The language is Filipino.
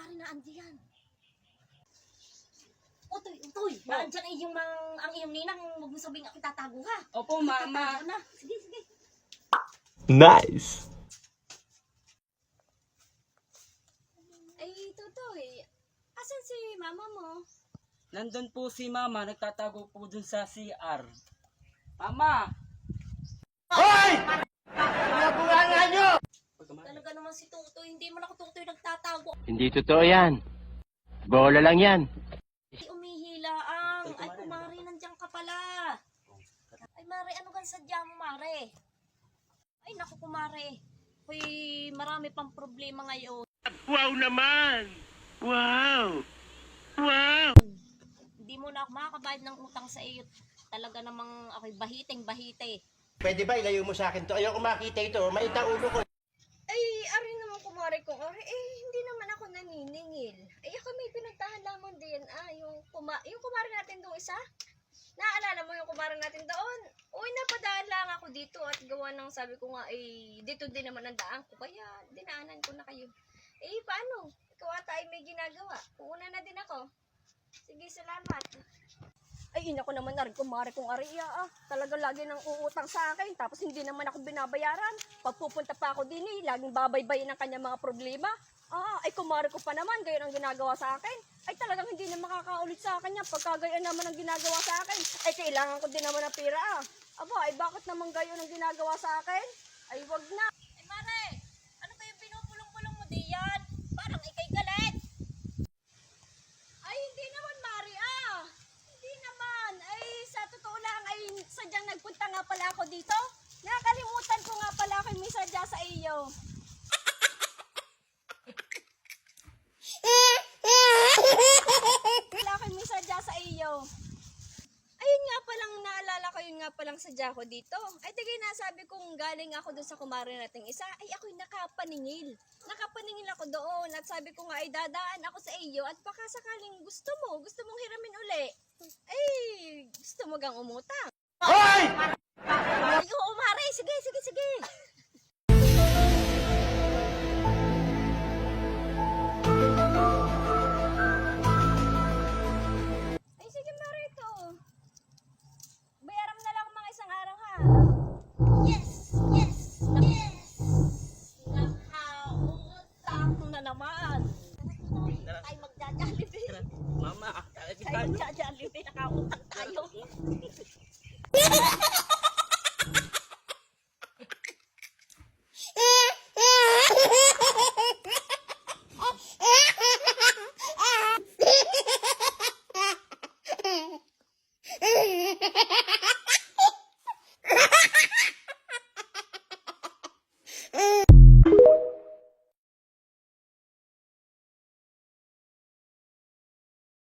kumari na andiyan. Utoy, utoy. Naandyan ay ang iyong ninang. Huwag mo sabihin ako tatago ha. Opo, mama. Tatago na. Sige, sige. Nice. Ay, Tutoy. Asan si mama mo? Nandun po si mama, nagtatago po dun sa CR. Mama! Talaga naman si Tutoy. Hindi man ako Tutoy nagtatago. Hindi totoo yan. Bola lang yan. Ay, umihila ang. Ay, kumari, nandiyan ka pala. Ay, Mare, ano kan sadya mo, Mare? Ay, naku, kumare. Uy, marami pang problema ngayon. Wow naman! Wow! Wow! Hindi mo na ako makakabayad ng utang sa iyo. Talaga namang ako'y bahiting-bahite. Pwede ba ilayo mo sa akin to? Ayoko makita ito. Maita ulo ko. Ay, ari naman kumare kong ari. Hindi naman ako naniningil. Ay, ako may pinuntahan lamang din. Yung kumare natin doon isa. Naalala mo yung kumare natin doon? Uy, napadaan lang ako dito at gawa ng sabi ko nga, dito din naman ang daan ko. Kaya, dinaanan ko na kayo. Paano? Ikaw ata ay may ginagawa. Uuna na din ako. Sige, salamat. Ay, inako naman na rin kumare kong ariya Talaga lagi nang uutang sa akin. Tapos hindi naman ako binabayaran. Pagpupunta pa ako din laging babaybayin ang kanya mga problema. Ay kumare ko pa naman, gayon ang ginagawa sa akin. Ay talagang hindi na makakaulit sa akin yan. Pagka gayon naman ang ginagawa sa akin, ay kailangan ko din naman ng pera Aba, ay bakit naman gayon ang ginagawa sa akin? Ay wag na. Ay, Mare! Ano kayo pinupulong-pulong mo diyan? Parang ikay galit. Ay hindi naman Mari Hindi naman. Ay sa totoo lang ay sadyang nagpunta nga pala ako dito. Nakalimutan ko nga pala ako may sadya sa iyo. Wala akong may sadya sa iyo. Ayun nga palang naalala ko, yun nga palang sadya ko dito. Ay tigay na sabi kong galing ako dun sa kumare nating isa. Ay ako'y nakapaningil. Nakapaningil ako doon at sabi ko nga ay dadaan ako sa iyo at baka sakaling gusto mong hiramin uli. Ay, gusto mo gang umutang. Ay, oo, Mare. Sige, sige, sige.